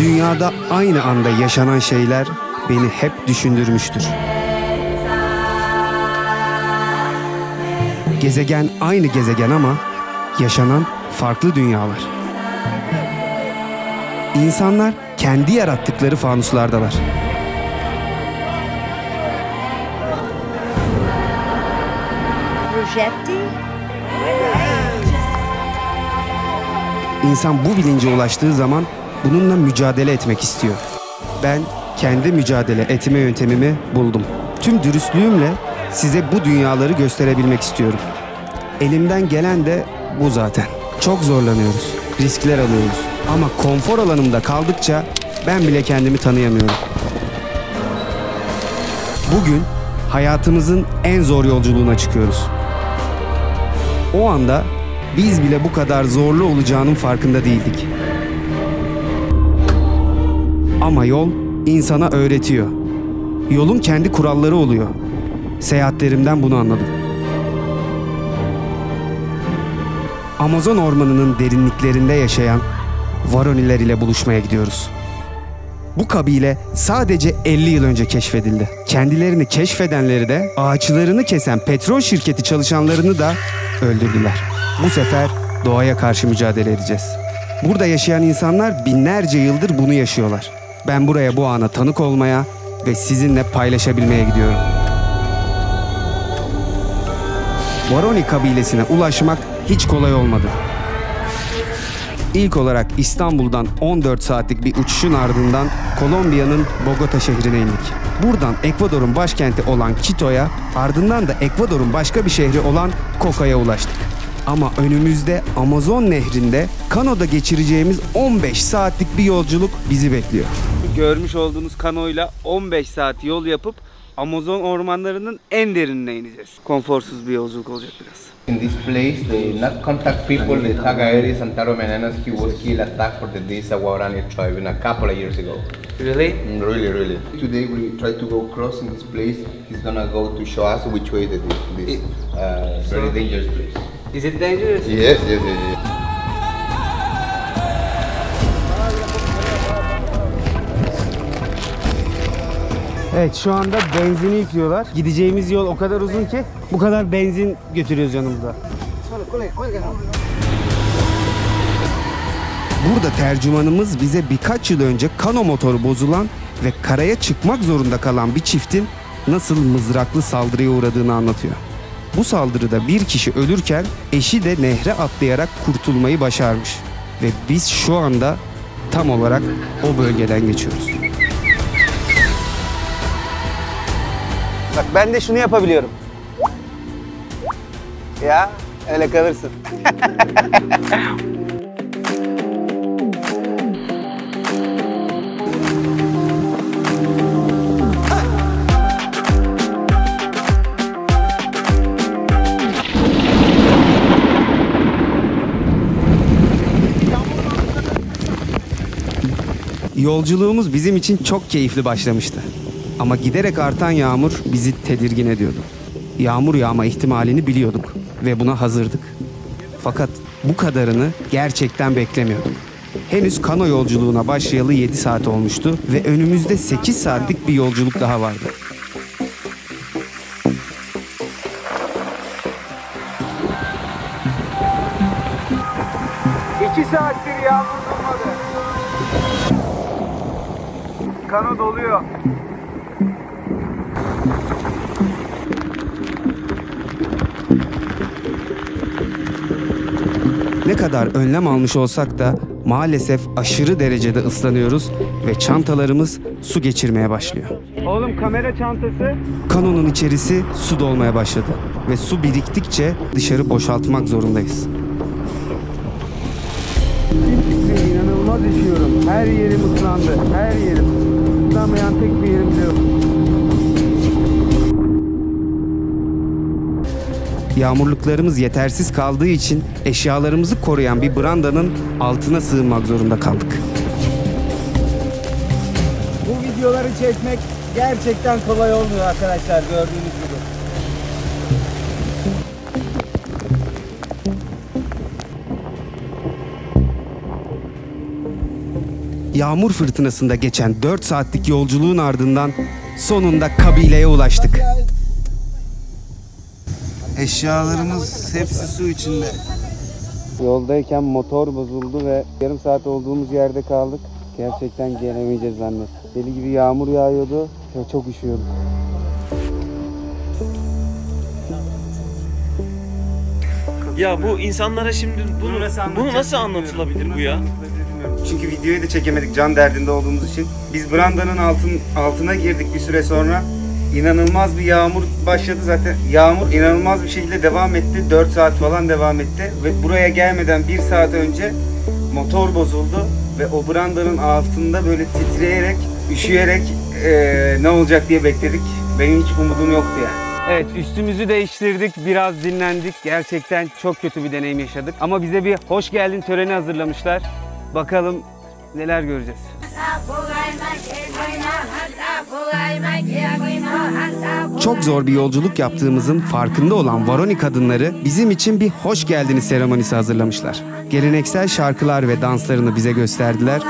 dünyada aynı anda yaşanan şeyler beni hep düşündürmüştür. Gezegen aynı gezegen ama yaşanan farklı dünyalar. İnsanlar kendi yarattıkları fanuslardalar. İnsan bu bilince ulaştığı zaman bununla mücadele etmek istiyor. Ben kendi mücadele etme yöntemimi buldum. Tüm dürüstlüğümle size bu dünyaları gösterebilmek istiyorum. Elimden gelen de bu zaten. Çok zorlanıyoruz, riskler alıyoruz. Ama konfor alanımda kaldıkça ben bile kendimi tanıyamıyorum. Bugün hayatımızın en zor yolculuğuna çıkıyoruz. O anda biz bile bu kadar zorlu olacağının farkında değildik. Ama yol insana öğretiyor. Yolun kendi kuralları oluyor. Seyahatlerimden bunu anladım. Amazon ormanının derinliklerinde yaşayan Varoniler ile buluşmaya gidiyoruz. Bu kabile sadece 50 yıl önce keşfedildi. Kendilerini keşfedenleri de ağaçlarını kesen petrol şirketi çalışanlarını da öldürdüler. Bu sefer doğaya karşı mücadele edeceğiz. Burada yaşayan insanlar binlerce yıldır bunu yaşıyorlar. Ben buraya bu ana tanık olmaya ve sizinle paylaşabilmeye gidiyorum. Varoni kabilesine ulaşmak hiç kolay olmadı. İlk olarak İstanbul'dan 14 saatlik bir uçuşun ardından Kolombiya'nın Bogota şehrine indik. Buradan Ekvador'un başkenti olan Quito'ya, ardından da Ekvador'un başka bir şehri olan Coca'ya ulaştık. Ama önümüzde Amazon nehrinde kanoda geçireceğimiz 15 saatlik bir yolculuk bizi bekliyor. Görmüş olduğunuz kanoyla 15 saat yol yapıp Amazon ormanlarının en derinine ineceğiz. Konforsuz bir yolculuk olacak biraz. In this place, the not contact people, the Tagaeri Santaro Menenas, he was killed, attacked for the Disa Guarani tribe a couple of years ago. Really? Really, really. Today we try to go crossing this place. He's gonna go to show us which way that this very dangerous place. Is it dangerous? Yes, yes, yes, yes. Evet, şu anda benzini yüklüyorlar. Gideceğimiz yol o kadar uzun ki bu kadar benzin götürüyoruz yanımızda. Burada tercümanımız bize birkaç yıl önce kano motoru bozulan ve karaya çıkmak zorunda kalan bir çiftin nasıl mızraklı saldırıya uğradığını anlatıyor. Bu saldırıda bir kişi ölürken eşi de nehre atlayarak kurtulmayı başarmış. Ve biz şu anda tam olarak o bölgeden geçiyoruz. Bak ben de şunu yapabiliyorum. Ya öyle kalırsın. Yolculuğumuz bizim için çok keyifli başlamıştı. Ama giderek artan yağmur bizi tedirgin ediyordu. Yağmur yağma ihtimalini biliyorduk ve buna hazırdık. Fakat bu kadarını gerçekten beklemiyordum. Henüz kano yolculuğuna başlayalı 7 saat olmuştu ve önümüzde 8 saatlik bir yolculuk daha vardı. İki saattir yağmur durmadı. Kano doluyor. Ne kadar önlem almış olsak da maalesef aşırı derecede ıslanıyoruz ve çantalarımız su geçirmeye başlıyor. Oğlum kamera çantası. Kanonun içerisi su dolmaya başladı ve su biriktikçe dışarı boşaltmak zorundayız. İnanılmaz üşüyorum. Her yerim ıslandı. Her yerim. Islanmayan tek bir yerim yok. Yağmurluklarımız yetersiz kaldığı için eşyalarımızı koruyan bir brandanın altına sığınmak zorunda kaldık. Bu videoları çekmek gerçekten kolay olmuyor arkadaşlar, gördüğünüz gibi. yağmur fırtınasında geçen 4 saatlik yolculuğun ardından sonunda kabileye ulaştık. Eşyalarımız hepsi su içinde. Yoldayken motor bozuldu ve yarım saat olduğumuz yerde kaldık. Gerçekten gelemeyeceğiz zannettim. Deli gibi yağmur yağıyordu ve çok üşüyorduk. Ya bu insanlara şimdi bunu nasıl anlatılabilir bu ya? Çünkü videoyu da çekemedik can derdinde olduğumuz için. Biz brandanın altına girdik bir süre sonra. İnanılmaz bir yağmur başladı zaten. Yağmur inanılmaz bir şekilde devam etti. 4 saat falan devam etti. Ve buraya gelmeden 1 saat önce motor bozuldu. Ve o brandanın altında böyle titreyerek, üşüyerek ne olacak diye bekledik. Benim hiç umudum yoktu yani. Evet, üstümüzü değiştirdik, biraz dinlendik. Gerçekten çok kötü bir deneyim yaşadık. Ama bize bir hoş geldin töreni hazırlamışlar. Bakalım neler göreceğiz. Çok zor bir yolculuk yaptığımızın farkında olan Varoni kadınları bizim için bir hoş geldiniz seremonisi hazırlamışlar. Geleneksel şarkılar ve danslarını bize gösterdiler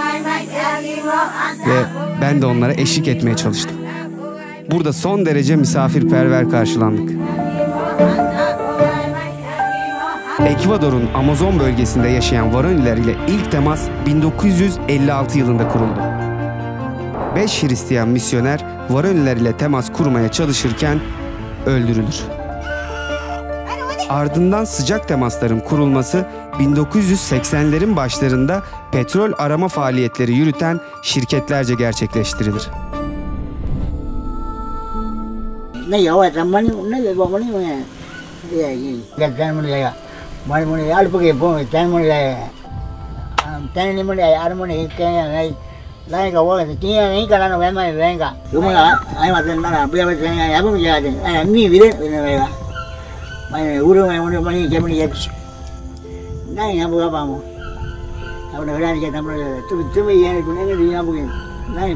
ve ben de onlara eşlik etmeye çalıştım. Burada son derece misafirperver karşılandık. Ekvador'un Amazon bölgesinde yaşayan Varoniler ile ilk temas 1956 yılında kuruldu. 5 Hristiyan misyoner Varoniler ile temas kurmaya çalışırken öldürülür. Ardından sıcak temasların kurulması 1980'lerin başlarında petrol arama faaliyetleri yürüten şirketlerce gerçekleştirilir. Nó dỗ là tầm mấy nó về bọn mấy mà gần chân mình là mình ăn bữa kia bọn chân mình là chân mình là ăn mình cái này đây có cái gì này cái nào mà về cả đúng không ạ ai mà tên là bây giờ chân này bây giờ thì anh mi biết đấy này là mày uống mày cái mình cái này nhà bữa bao mà tao nói ra cái tao nói tôi bây giờ cũng cái gì nhà bữa này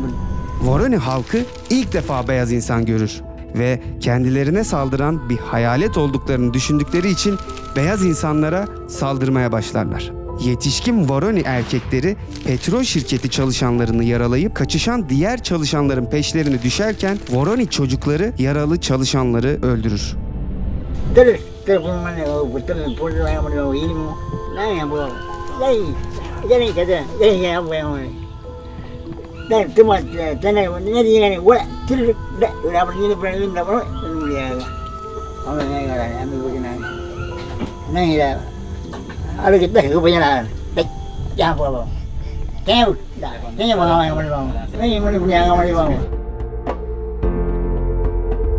Varoni halkı ilk defa beyaz insan görür ve kendilerine saldıran bir hayalet olduklarını düşündükleri için beyaz insanlara saldırmaya başlarlar. Yetişkin Varoni erkekleri petrol şirketi çalışanlarını yaralayıp kaçışan diğer çalışanların peşlerine düşerken Varoni çocukları yaralı çalışanları öldürür. đây tôi mà cái này nghe gì này quá chứ đấy là mình như vậy là nó ông này là em đi cái này là ở đây cái đấy bây giờ là đấy cha vào kéo cái nhà vào mình nhà vào vào.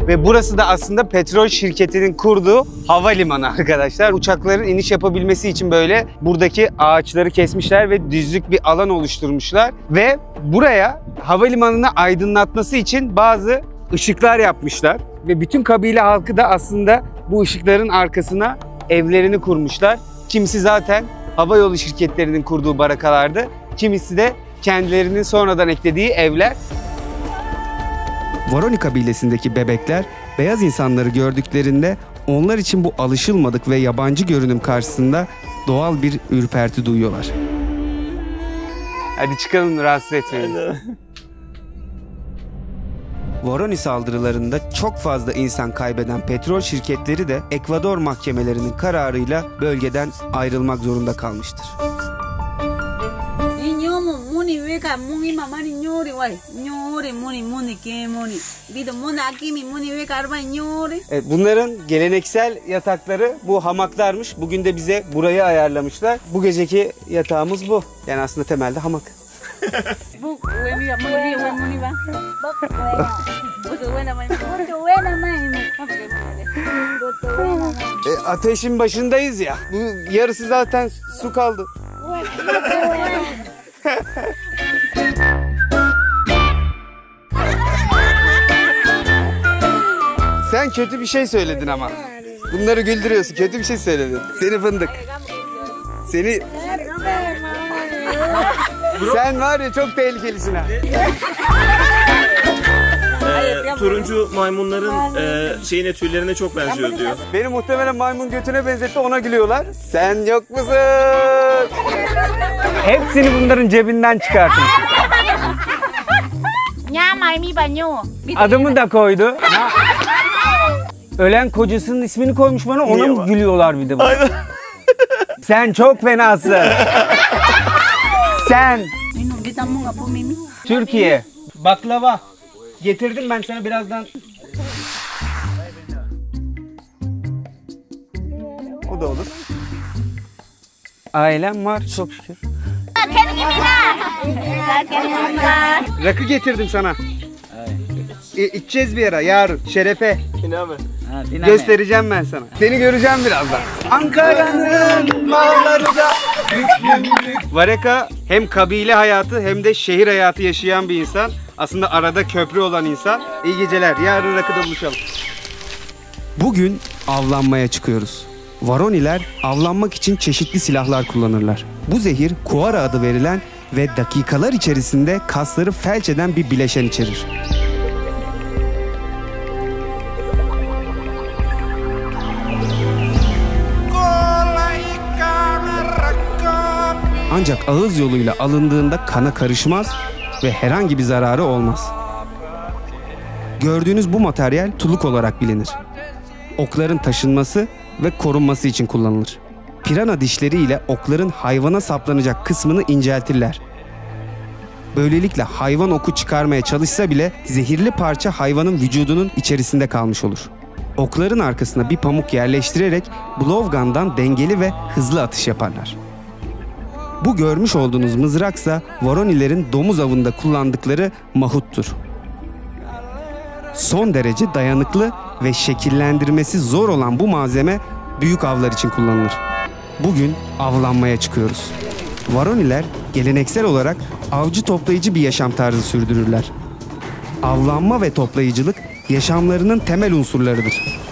Ve burası da aslında petrol şirketinin kurduğu havalimanı arkadaşlar. Uçakların iniş yapabilmesi için böyle buradaki ağaçları kesmişler ve düzlük bir alan oluşturmuşlar. Ve buraya havalimanını aydınlatması için bazı ışıklar yapmışlar. Ve bütün kabile halkı da aslında bu ışıkların arkasına evlerini kurmuşlar. Kimisi zaten havayolu şirketlerinin kurduğu barakalardı. Kimisi de kendilerinin sonradan eklediği evler. Varoni kabilesindeki bebekler beyaz insanları gördüklerinde onlar için bu alışılmadık ve yabancı görünüm karşısında doğal bir ürperti duyuyorlar. Hadi çıkalım, rahatsız etmeyin. Varoni saldırılarında çok fazla insan kaybeden petrol şirketleri de Ekvador mahkemelerinin kararıyla bölgeden ayrılmak zorunda kalmıştır. Evet, bunların geleneksel yatakları bu hamaklarmış. Bugün de bize burayı ayarlamışlar. Bu geceki yatağımız bu. Yani aslında temelde hamak. Ateşin başındayız ya. Bu yarısı zaten su kaldı. Sen kötü bir şey söyledin ama. Bunları güldürüyorsun. Kötü bir şey söyledin. Seni fındık. Seni... Sen var ya çok tehlikelisin ha. Turuncu maymunların tüylerine çok benziyor diyor. Beni muhtemelen maymun götüne benzetti, ona gülüyorlar. Sen yok musun? Hepsini bunların cebinden çıkartın. Adımı da koydu. Ölen kocasının ismini koymuş bana, ona mı gülüyorlar bir de bana? Aynen. Sen çok fenasın. Sen. Türkiye. Baklava. Getirdim ben sana birazdan. O da olur. Ailem var çok şükür. Rakı getirdim sana. İçeceğiz bir ara yarın şerefe. Göstereceğim ben sana. Seni göreceğim birazdan. Ankara'nın bağlarında. Vareka hem kabile hayatı hem de şehir hayatı yaşayan bir insan. Aslında arada köprü olan insan. İyi geceler. Yarın rakıda buluşalım. Bugün avlanmaya çıkıyoruz. Varoniler avlanmak için çeşitli silahlar kullanırlar. Bu zehir kuara adı verilen ve dakikalar içerisinde kasları felç eden bir bileşen içerir. Ancak ağız yoluyla alındığında kana karışmaz ve herhangi bir zararı olmaz. Gördüğünüz bu materyal tuluk olarak bilinir. Okların taşınması ve korunması için kullanılır. Pirana dişleriyle okların hayvana saplanacak kısmını inceltirler. Böylelikle hayvan oku çıkarmaya çalışsa bile zehirli parça hayvanın vücudunun içerisinde kalmış olur. Okların arkasına bir pamuk yerleştirerek blowgun'dan dengeli ve hızlı atış yaparlar. Bu görmüş olduğunuz mızraksa Varonilerin domuz avında kullandıkları mahuttur. Son derece dayanıklı ve şekillendirmesi zor olan bu malzeme büyük avlar için kullanılır. Bugün avlanmaya çıkıyoruz. Varoniler geleneksel olarak avcı toplayıcı bir yaşam tarzı sürdürürler. Avlanma ve toplayıcılık yaşamlarının temel unsurlarıdır.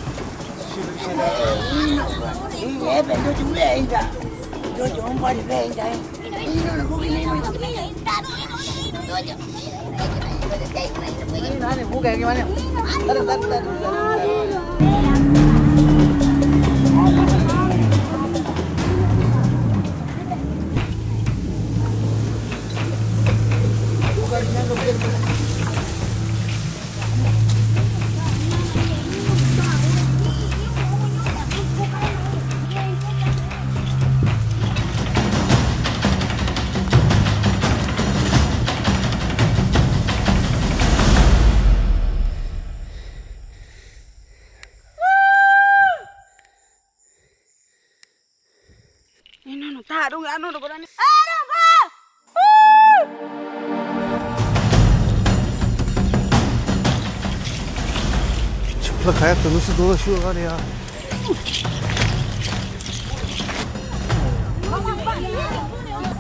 Çıplak ayakta nasıl dolaşıyorlar ya?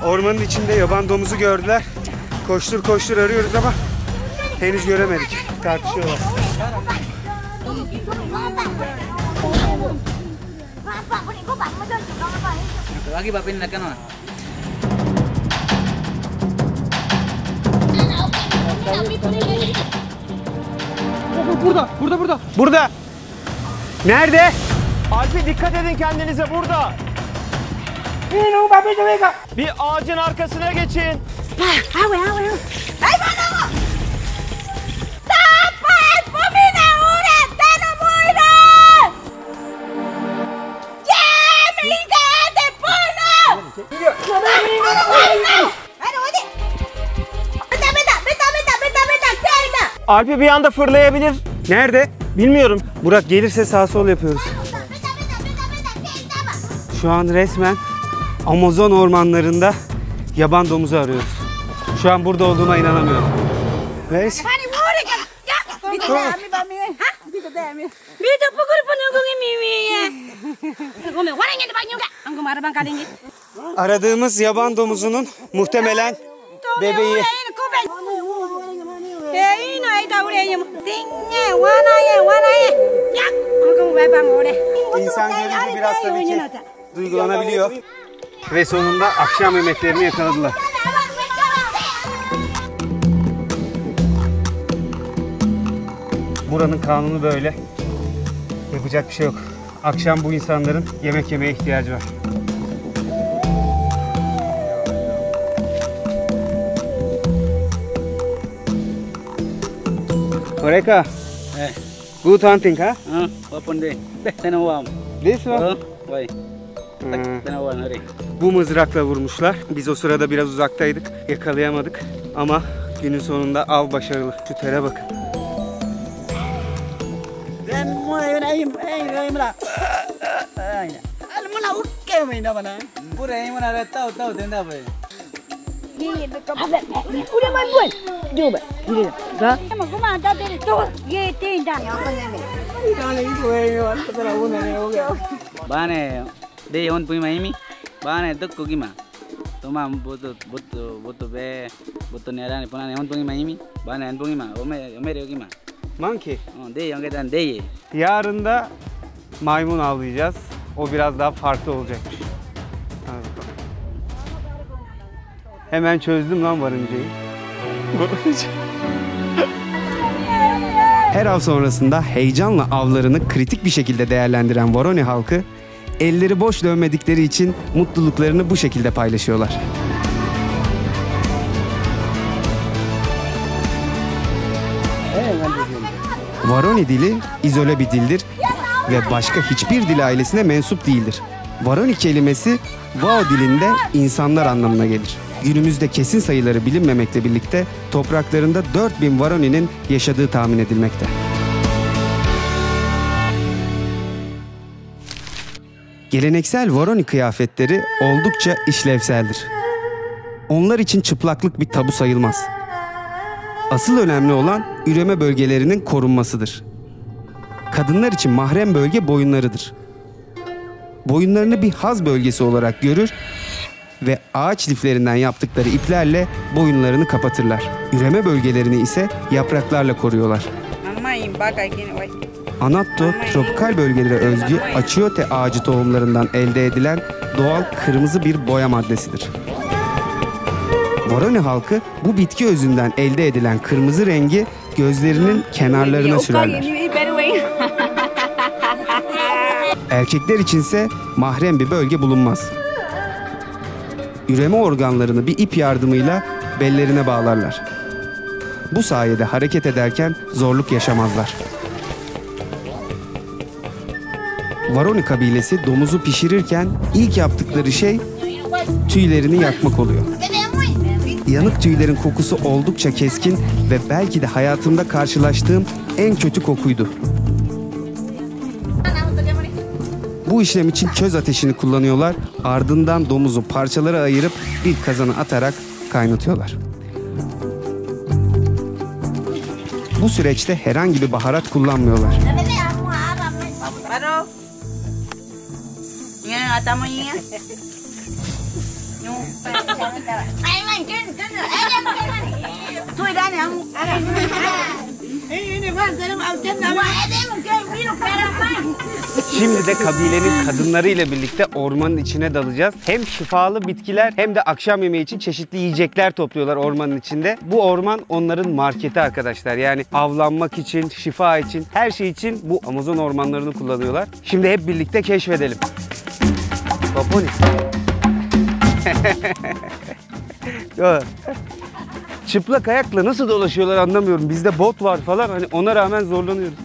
Ormanın içinde yaban domuzu gördüler. Koştur koştur arıyoruz ama henüz göremedik. Tartışıyorlar. Lagi bapin na kana. Burada. Nerede? Alpi dikkat edin kendinize burada. Bir ağacın arkasına geçin. Alpi bir anda fırlayabilir. Nerede? Bilmiyorum. Burak gelirse sağ sol yapıyoruz. Şu an resmen Amazon ormanlarında yaban domuzu arıyoruz. Şu an burada olduğuma inanamıyorum. Neyse. Aradığımız yaban domuzunun muhtemelen bebeği. İnsan görünce biraz tabii ki duygulanabiliyor. Ve sonunda akşam yemeklerini yakaladılar. Buranın kanunu böyle. Yapacak bir şey yok. Akşam bu insanların yemek yemeye ihtiyacı var. Koreka. Good hunting, ha? Wapun deh. Tena wam. This one? Vay. Tena wam hari. Bu mızrakla vurmuşlar. Biz o sırada biraz uzaktaydık. Yakalayamadık. Ama günün sonunda av başarılı. Şu tere bakın. Dan mulai naik, mana? Mana ukke main dah mana? Pura ini mana ada tahu tenda apa? Udah main pun. Coba. Ini. Dah. Emang kau mana tadi tu? Ye tenda. Bane, deh on punya Miami. Bane tu kogi mah. Toma butuh be butuh nerani puna on punya Miami. Bane on punya mah. Ome yogi mah. Monkey. Deh yang kita deh. Yarın da maymun avlayacağız. O biraz daha farklı olacakmış. Hadi bakalım. Hemen çözdüm lan varıncayı. Her av sonrasında heyecanla avlarını kritik bir şekilde değerlendiren Voronezh halkı, elleri boş dönmedikleri için mutluluklarını bu şekilde paylaşıyorlar. Voronezh dili izole bir dildir ve başka hiçbir dil ailesine mensup değildir. Voronezh kelimesi Vao dilinde insanlar anlamına gelir. Günümüzde kesin sayıları bilinmemekle birlikte topraklarında 4000 Voronezh'nin yaşadığı tahmin edilmekte. Geleneksel Voronezh kıyafetleri oldukça işlevseldir. Onlar için çıplaklık bir tabu sayılmaz. Asıl önemli olan üreme bölgelerinin korunmasıdır. Kadınlar için mahrem bölge boyunlarıdır. Boyunlarını bir haz bölgesi olarak görür ve ağaç liflerinden yaptıkları iplerle boyunlarını kapatırlar. Üreme bölgelerini ise yapraklarla koruyorlar. Anatto, tropikal bölgelere özgü achiote ağacı tohumlarından elde edilen doğal kırmızı bir boya maddesidir. Voronezh halkı bu bitki özünden elde edilen kırmızı rengi gözlerinin kenarlarına sürerler. Erkekler içinse mahrem bir bölge bulunmaz. Üreme organlarını bir ip yardımıyla bellerine bağlarlar. Bu sayede hareket ederken zorluk yaşamazlar. Voronezh kabilesi domuzu pişirirken ilk yaptıkları şey tüylerini yakmak oluyor. Yanık tüylerin kokusu oldukça keskin ve belki de hayatımda karşılaştığım en kötü kokuydu. Bu işlem için köz ateşini kullanıyorlar, ardından domuzu parçalara ayırıp bir kazana atarak kaynatıyorlar. Bu süreçte herhangi bir baharat kullanmıyorlar. Şimdi de kabilenin kadınlarıyla birlikte ormanın içine dalacağız. Hem şifalı bitkiler hem de akşam yemeği için çeşitli yiyecekler topluyorlar ormanın içinde. Bu orman onların marketi arkadaşlar. Yani avlanmak için, şifa için, her şey için bu Amazon ormanlarını kullanıyorlar. Şimdi hep birlikte keşfedelim. Vaponi. Çıplak ayakla nasıl dolaşıyorlar anlamıyorum. Bizde bot var falan, hani ona rağmen zorlanıyoruz.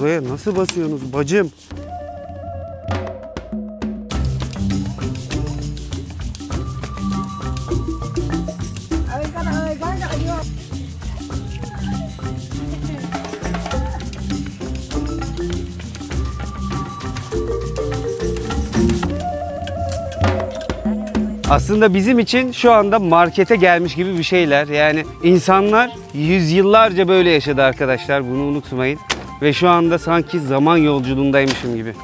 Buraya nasıl basıyorsunuz bacım? Aslında bizim için şu anda markete gelmiş gibi bir şeyler. Yani insanlar yüzyıllarca böyle yaşadı arkadaşlar. Bunu unutmayın. Ve şu anda sanki zaman yolculuğundaymışım gibi.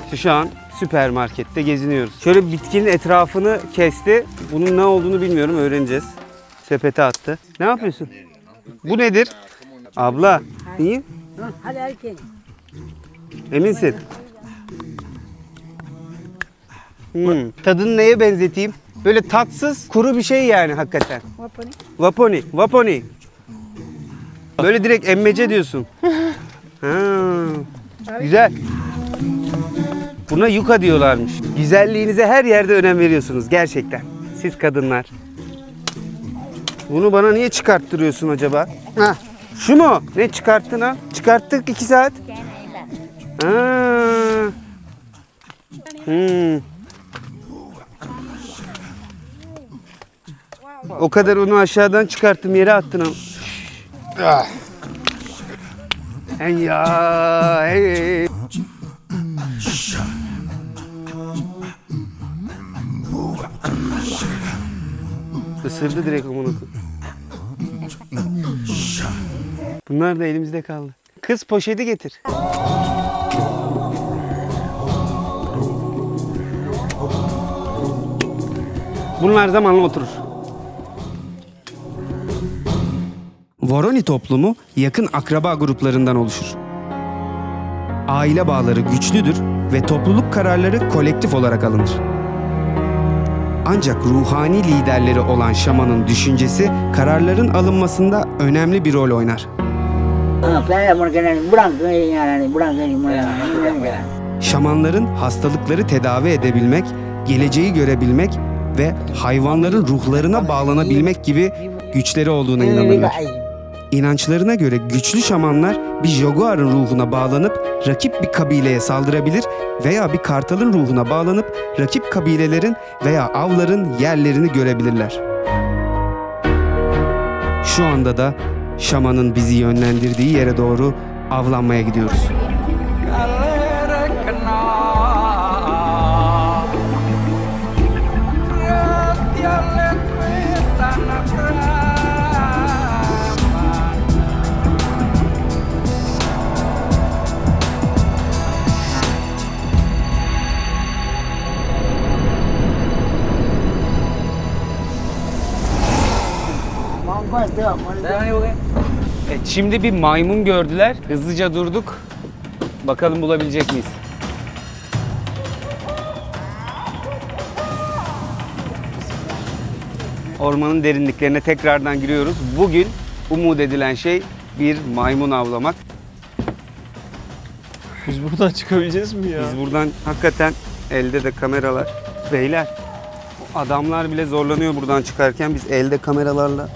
İşte şu an süpermarkette geziniyoruz. Şöyle bitkinin etrafını kesti. Bunun ne olduğunu bilmiyorum. Öğreneceğiz. Sepete attı. Ne yapıyorsun? Bu nedir? Abla. İyi? Eminsin? Tadını neye benzeteyim? Böyle tatsız, kuru bir şey yani hakikaten. Waponi. Vaponi, vaponi. Böyle direkt emmece diyorsun. Güzel. Buna yuka diyorlarmış. Güzelliğinize her yerde önem veriyorsunuz gerçekten. Siz kadınlar. Bunu bana niye çıkarttırıyorsun acaba? Hah, Şu mu? Ne çıkarttın ha? Çıkarttık 2 saat. Aa. O kadar onu aşağıdan çıkarttım, yere attın ama. Ya hey. Isırdı direkt onu. Bunlar da elimizde kaldı. Kız poşeti getir. Bunlar zamanla oturur. Voroni toplumu yakın akraba gruplarından oluşur. Aile bağları güçlüdür ve topluluk kararları kolektif olarak alınır. Ancak ruhani liderleri olan şamanın düşüncesi kararların alınmasında önemli bir rol oynar. Şamanların hastalıkları tedavi edebilmek, geleceği görebilmek ve hayvanların ruhlarına bağlanabilmek gibi güçleri olduğuna inanırlar. İnançlarına göre güçlü şamanlar bir jaguarın ruhuna bağlanıp rakip bir kabileye saldırabilir veya bir kartalın ruhuna bağlanıp rakip kabilelerin veya avların yerlerini görebilirler. Şu anda da şamanın bizi yönlendirdiği yere doğru avlanmaya gidiyoruz. Evet, şimdi bir maymun gördüler. Hızlıca durduk. Bakalım bulabilecek miyiz? Ormanın derinliklerine tekrardan giriyoruz. Bugün umut edilen şey bir maymun avlamak. Biz buradan çıkabileceğiz mi ya? Biz buradan hakikaten, elde de kameralar. Beyler, adamlar bile zorlanıyor buradan çıkarken, biz elde kameralarla.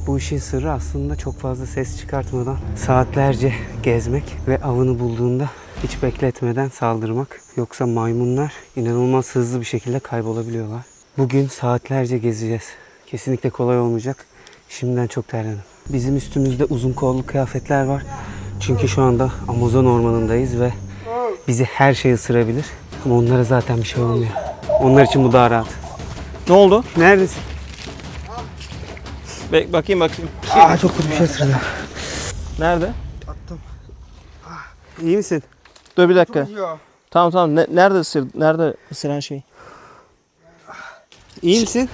Bu işin sırrı aslında çok fazla ses çıkartmadan saatlerce gezmek ve avını bulduğunda hiç bekletmeden saldırmak. Yoksa maymunlar inanılmaz hızlı bir şekilde kaybolabiliyorlar. Bugün saatlerce gezeceğiz. Kesinlikle kolay olmayacak. Şimdiden çok terledim. Bizim üstümüzde uzun kollu kıyafetler var. Çünkü şu anda Amazon ormanındayız ve bizi her şey ısırabilir. Ama onlara zaten bir şey olmuyor. Onlar için bu daha rahat. Ne oldu? Neredesin? Bakayım. Çok kötü bir şey ısırdı. Nerede? İyi misin? Dur bir dakika. Tamam. Nerede ısıran şey? İyi misin?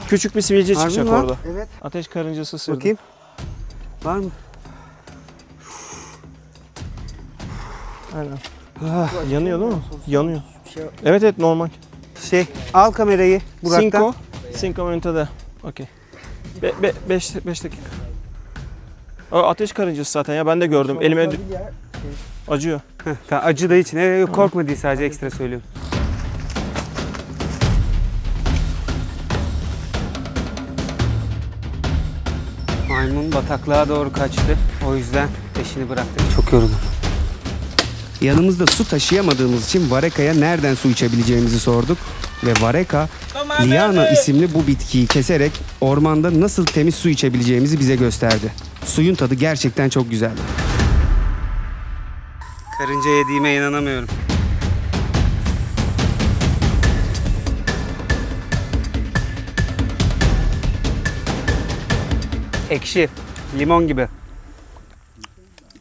Küçük bir sivilce Harbi çıkacak mi? orada. Evet. Ateş karıncası ısırdı. Bakayım. Var mı? Aynen. Yanıyor değil mi? Yanıyor. Evet normal. Al kamerayı Burak'tan. Cinco minutada. Okey. 5 dakika. O ateş karıncası zaten ya, ben de gördüm. Elime acıyor. Tamam, acıdığı için. Yok, korkma diye sadece ekstra söylüyorum. Maymun bataklığa doğru kaçtı. O yüzden peşini bıraktık. Çok yoruldum. Yanımızda su taşıyamadığımız için Vareka'ya nereden su içebileceğimizi sorduk. Ve Vareka, liana isimli bu bitkiyi keserek ormanda nasıl temiz su içebileceğimizi bize gösterdi. Suyun tadı gerçekten çok güzeldi. Karınca yediğime inanamıyorum. Ekşi, limon gibi.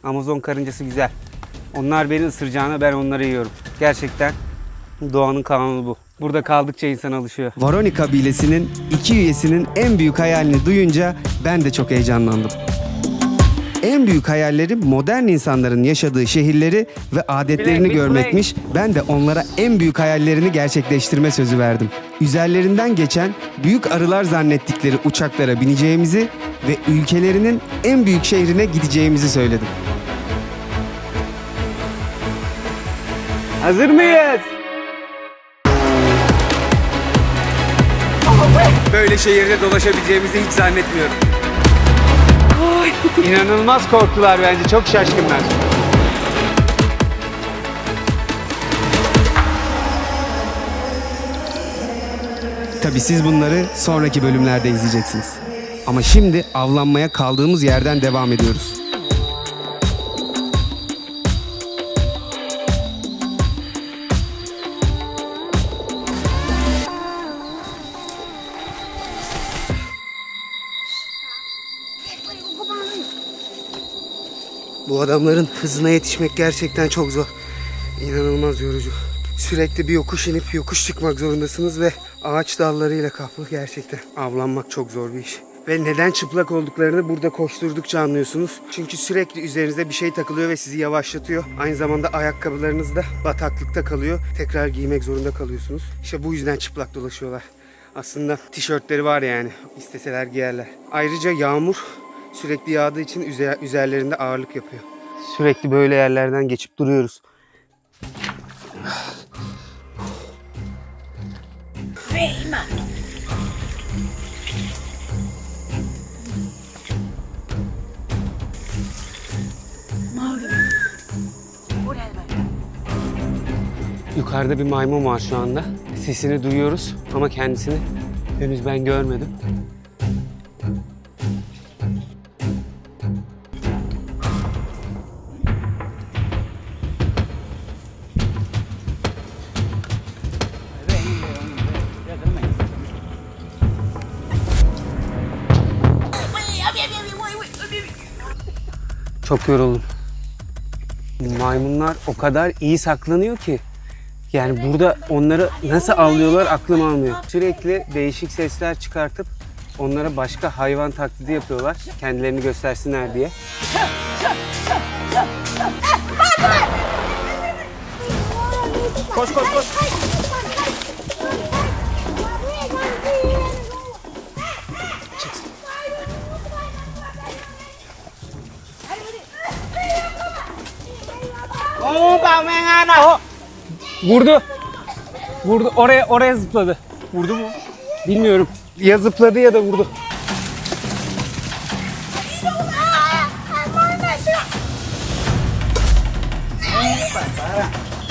Amazon karıncası güzel. Onlar beni ısıracağına ben onları yiyorum. Gerçekten doğanın kanunu bu. Burada kaldıkça insan alışıyor. Voroni kabilesinin 2 üyesinin en büyük hayalini duyunca ben de çok heyecanlandım. En büyük hayalleri modern insanların yaşadığı şehirleri ve adetlerini görmekmiş. Ben de onlara en büyük hayallerini gerçekleştirme sözü verdim. Üzerlerinden geçen büyük arılar zannettikleri uçaklara bineceğimizi ve ülkelerinin en büyük şehrine gideceğimizi söyledim. Hazır mıyız? Böyle şehirde dolaşabileceğimizi hiç zannetmiyorum. İnanılmaz korktular bence. Çok şaşkınlar. Tabii siz bunları sonraki bölümlerde izleyeceksiniz. Ama şimdi avlanmaya kaldığımız yerden devam ediyoruz. Bu adamların hızına yetişmek gerçekten çok zor. İnanılmaz yorucu. Sürekli bir yokuş inip yokuş çıkmak zorundasınız ve ağaç dallarıyla kaplı, gerçekten avlanmak çok zor bir iş. Ve neden çıplak olduklarını burada koşturdukça anlıyorsunuz. Çünkü sürekli üzerinize bir şey takılıyor ve sizi yavaşlatıyor. Aynı zamanda ayakkabılarınız da bataklıkta kalıyor. Tekrar giymek zorunda kalıyorsunuz. İşte bu yüzden çıplak dolaşıyorlar. Aslında tişörtleri var yani. İsteseler giyerler. Ayrıca yağmur sürekli yağdığı için üzerlerinde ağırlık yapıyor. Sürekli böyle yerlerden geçip duruyoruz. Yukarıda bir maymun var şu anda. Sesini duyuyoruz ama kendisini henüz ben görmedim. Çok yoruldum. Maymunlar o kadar iyi saklanıyor ki. Yani burada onları nasıl avlıyorlar aklım almıyor. Sürekli değişik sesler çıkartıp onlara başka hayvan taklidi yapıyorlar. Kendilerini göstersinler diye. Koş koş koş. Vurdu. Vurdu. Oraya zıpladı. Vurdu mu? Bilmiyorum. Ya zıpladı ya da vurdu.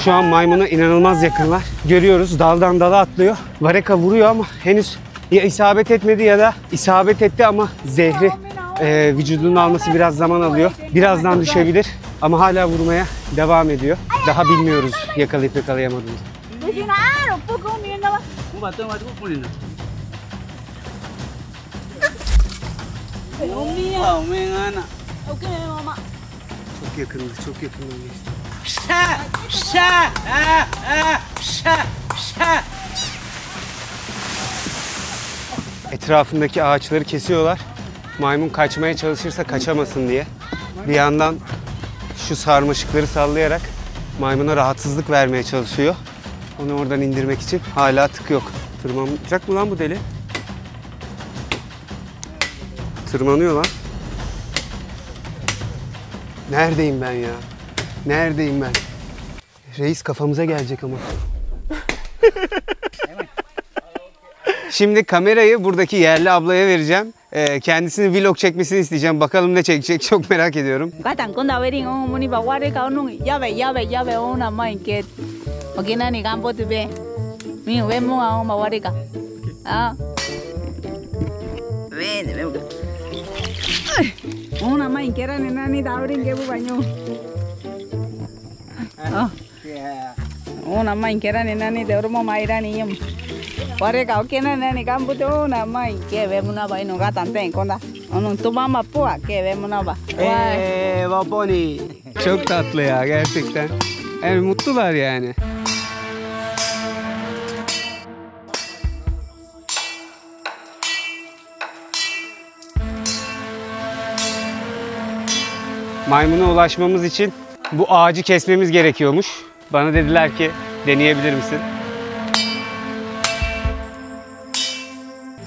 Şu an maymuna inanılmaz yakınlar. Görüyoruz, daldan dala atlıyor. Vareka vuruyor ama henüz ya isabet etmedi ya da isabet etti ama zehri vücudunu alması biraz zaman alıyor. Birazdan düşebilir ama hala vurmaya devam ediyor. Daha bilmiyoruz yakalayıp yakalayamadığımızı. Çok yakındı, çok yakından geçti. Etrafındaki ağaçları kesiyorlar. Maymun kaçmaya çalışırsa kaçamasın diye. Bir yandan şu sarmaşıkları sallayarak maymuna rahatsızlık vermeye çalışıyor. Onu oradan indirmek için hala tık yok. Tırmanacak mı lan bu deli? Tırmanıyor lan. Neredeyim ben ya? Neredeyim ben? Reis kafamıza gelecek ama. Şimdi kamerayı buradaki yerli ablaya vereceğim. Kendisini vlog çekmesini isteyeceğim. Bakalım ne çekecek, çok merak ediyorum. Una mãe que era nani da abrin que bu baño. Una mãe que era nani de ormo maira niam. Pare ka que nani campo de una mãe que ve una vai no gata tem conda. Onun tu mama pua que ve una ba. Baboni. Çok tatlı ya gerçekten. Yani mutlular yani. Maymuna ulaşmamız için bu ağacı kesmemiz gerekiyormuş. Bana dediler ki deneyebilir misin?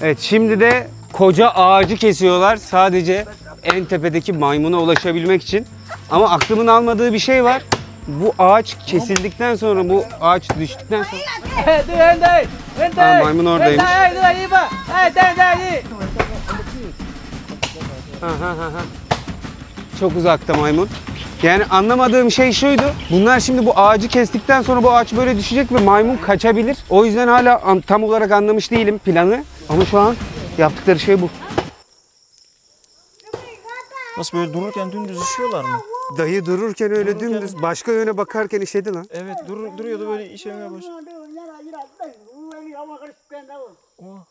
Evet, şimdi de koca ağacı kesiyorlar sadece en tepedeki maymuna ulaşabilmek için. Ama aklımın almadığı bir şey var. Bu ağaç kesildikten sonra, bu ağaç düştükten sonra... Maymun oradaymış. Çok uzakta maymun. Yani anlamadığım şey şuydu. Bunlar şimdi bu ağacı kestikten sonra bu ağaç böyle düşecek ve maymun kaçabilir. O yüzden hala tam olarak anlamış değilim planı. Ama şu an yaptıkları şey bu. Nasıl böyle dururken dümdüz işiyorlar mı? Dayı dururken öyle dümdüz başka yöne bakarken işedi lan. Evet duruyordu böyle işemeye başladı.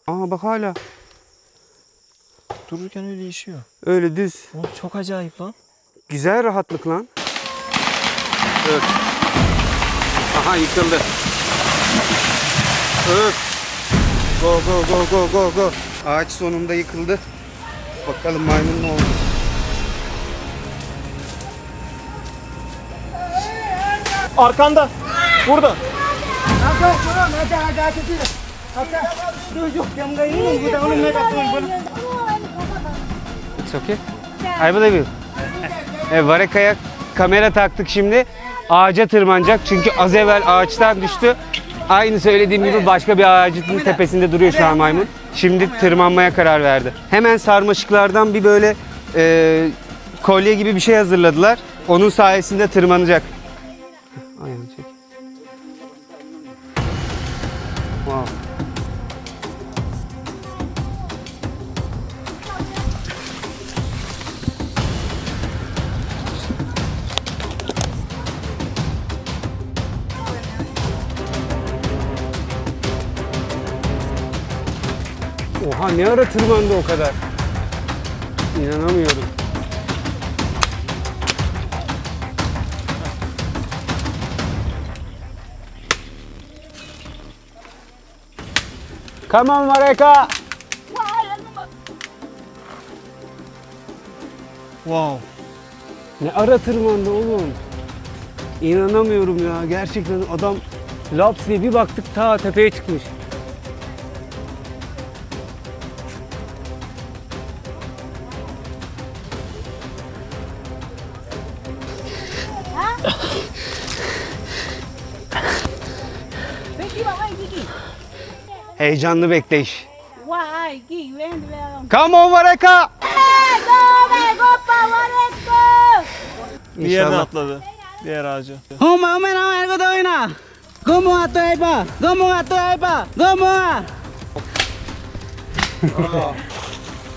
Aa bak hala. Dururken öyle işiyor. Öyle düz. Oğlum çok acayip lan. Güzel rahatlık lan. Öf. Aha yıkıldı. Öf. Go go go go go go. Ağaç sonunda yıkıldı. Bakalım maymun ne oldu? Arkanda. Burada. It's okay. I believe you. Vareka'ya kamera taktık şimdi. Ağaca tırmanacak çünkü az evvel ağaçtan düştü. Aynı söylediğim gibi başka bir ağacın tepesinde duruyor şu an maymun. Şimdi tırmanmaya karar verdi. Hemen sarmaşıklardan bir böyle kolye gibi bir şey hazırladılar. Onun sayesinde tırmanacak. Ayağını çek. Wow. Oha ne ara tırmandı o kadar. İnanamıyorum. Come on Mareka. Wow. Ne ara tırmandı oğlum. İnanamıyorum ya. Gerçekten adam laps diye bir baktık ta tepeye çıkmış. Heyecanlı bekleyiş. Come on Mareka. Bir yerden İnşallah. atladı. Diğer ağacı.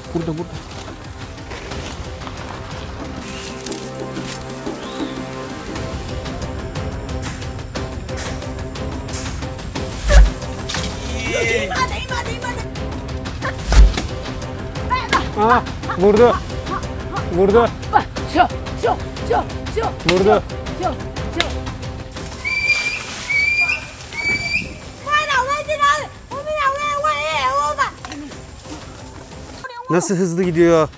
Burada. Aha vurdu. Vurdu. Vurdu. Nasıl hızlı gidiyor.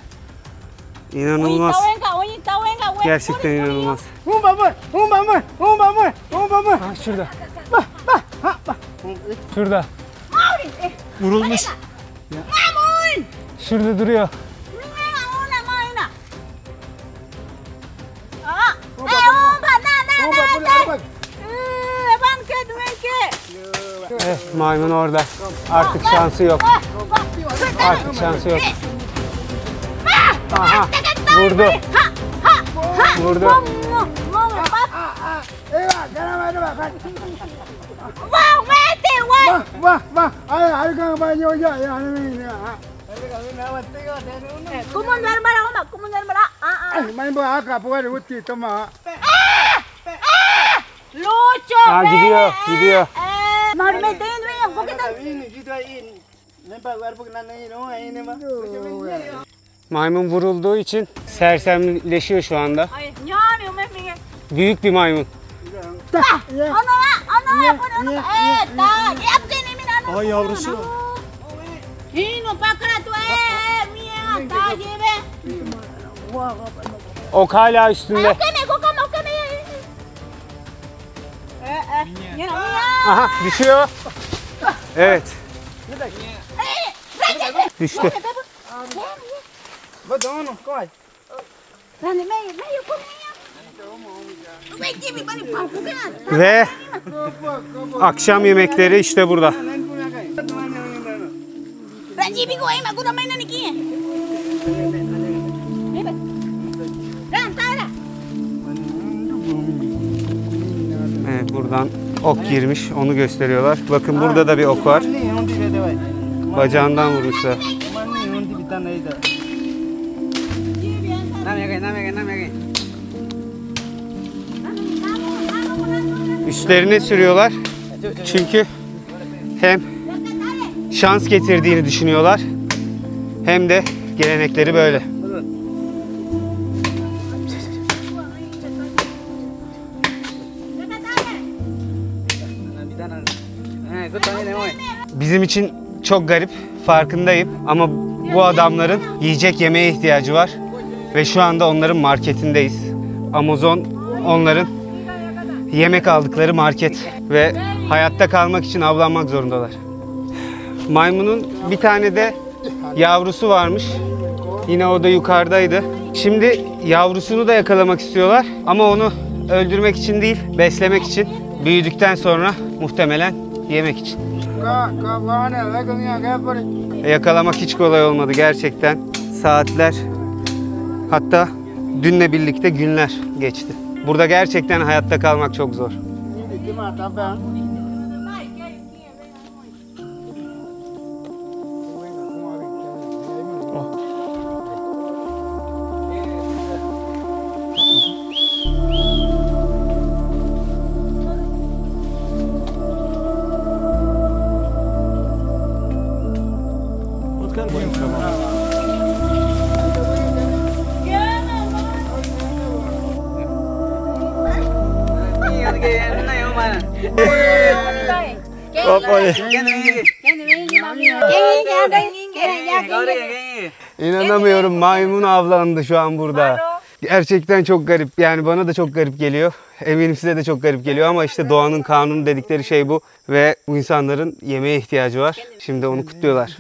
İnanılmaz. Gerçekten inanılmaz. Ha, şurada. Şurada. Vurulmuş. Şurada duruyor. Maymun orada. Artık şansı yok. Artık şansı yok. Aha. Vurdu. Vurdu. Aa, gidiyor. Gidiyor. Maymun vurulduğu için sersemleşiyor şu anda. Büyük bir maymun. Aa yavrusu var. Ok hala üstünde. Aha düşüyor. Evet. Düştü. Ve akşam yemekleri işte burada. Evet, buradan ok girmiş, onu gösteriyorlar. Bakın burada da bir ok var. Bacağından vurmuşlar. Üstlerine sürüyorlar. Çünkü hem şans getirdiğini düşünüyorlar, hem de gelenekleri böyle. Bizim için çok garip, farkındayım, ama bu adamların yiyecek yemeğe ihtiyacı var ve şu anda onların marketindeyiz. Amazon onların yemek aldıkları market ve hayatta kalmak için avlanmak zorundalar. Maymunun bir tane de yavrusu varmış. Yine o da yukarıdaydı. Şimdi yavrusunu da yakalamak istiyorlar ama onu öldürmek için değil, beslemek için. Büyüdükten sonra muhtemelen yemek için. Yakalamak hiç kolay olmadı gerçekten. Saatler, hatta dünle birlikte günler geçti. Burada gerçekten hayatta kalmak çok zor. İnanamıyorum, maymun avlandı şu an burada. Gerçekten çok garip. Yani bana da çok garip geliyor. Eminim size de çok garip geliyor ama işte doğanın kanunu dedikleri şey bu. Ve bu insanların yemeğe ihtiyacı var. Şimdi onu kutluyorlar.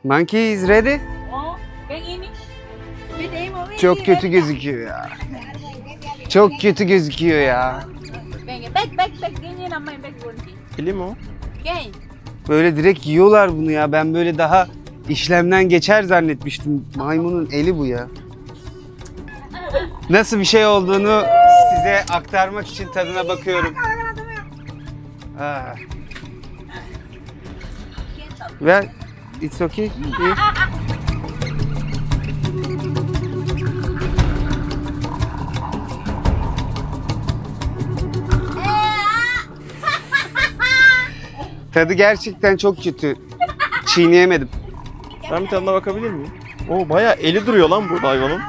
Monkey is ready. Çok kötü gözüküyor ya. Çok kötü gözüküyor ya. Eli mi o? Böyle direkt yiyorlar bunu ya. Ben böyle daha işlemden geçer zannetmiştim. Maymunun eli bu ya. Nasıl bir şey olduğunu size aktarmak için tadına bakıyorum. Ve it's okay. İyi. Tadı gerçekten çok kötü. Çiğneyemedim. Ben bir tadına bakabilir miyim? Oo, bayağı eli duruyor lan burada hayvanın.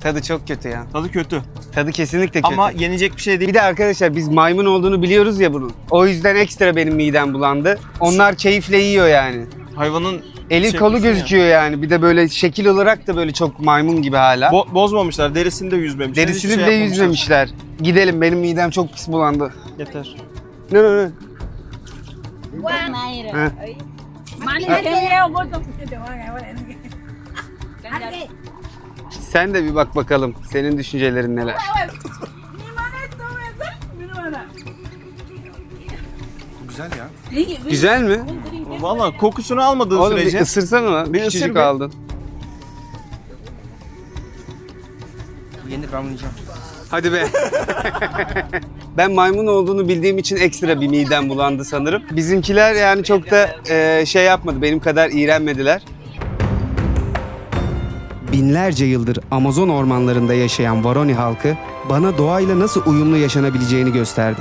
Tadı çok kötü ya. Tadı kötü. Tadı kesinlikle kötü. Ama yenecek bir şey değil. Bir de arkadaşlar biz maymun olduğunu biliyoruz ya bunun. O yüzden ekstra benim midem bulandı. Onlar keyifle yiyor yani. Hayvanın Eli kolu gözüküyor yani. Bir de böyle şekil olarak da böyle çok maymun gibi hala. Bozmamışlar. Derisini de yüzmemişler. Derisini Hiçbir de şey yüzmemişler. Gidelim, benim midem çok pis bulandı. Yeter. Ne? Sen de bir bak bakalım. Senin düşüncelerin neler? Güzel ya. Güzel mi? Vallahi kokusunu almadığın Oğlum sürece. bir ısırsana lan. Bir Küçücük ısır bir. aldın. Yenir, ben bunu yiyeceğim. Hadi be. Ben maymun olduğunu bildiğim için ekstra bir midem bulandı sanırım. Bizimkiler yani çok da şey yapmadı. Benim kadar iğrenmediler. Binlerce yıldır Amazon ormanlarında yaşayan Waorani halkı bana doğayla nasıl uyumlu yaşanabileceğini gösterdi.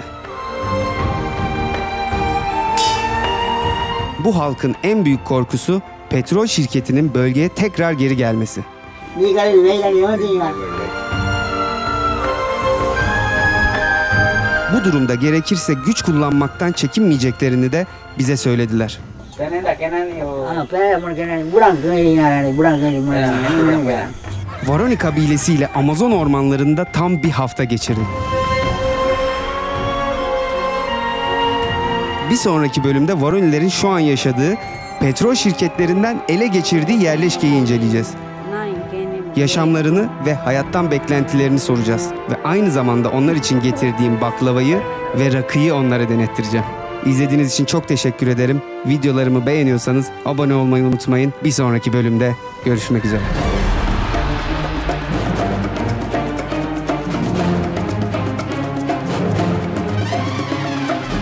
Bu halkın en büyük korkusu petrol şirketinin bölgeye tekrar geri gelmesi. Bu durumda gerekirse güç kullanmaktan çekinmeyeceklerini de bize söylediler. Varoni kabilesiyle Amazon ormanlarında tam bir hafta geçirdik. Bir sonraki bölümde Varonilerin şu an yaşadığı, petrol şirketlerinden ele geçirdiği yerleşkeyi inceleyeceğiz. Yaşamlarını ve hayattan beklentilerini soracağız. Ve aynı zamanda onlar için getirdiğim baklavayı ve rakıyı onlara denettireceğim. İzlediğiniz için çok teşekkür ederim. Videolarımı beğeniyorsanız abone olmayı unutmayın. Bir sonraki bölümde görüşmek üzere.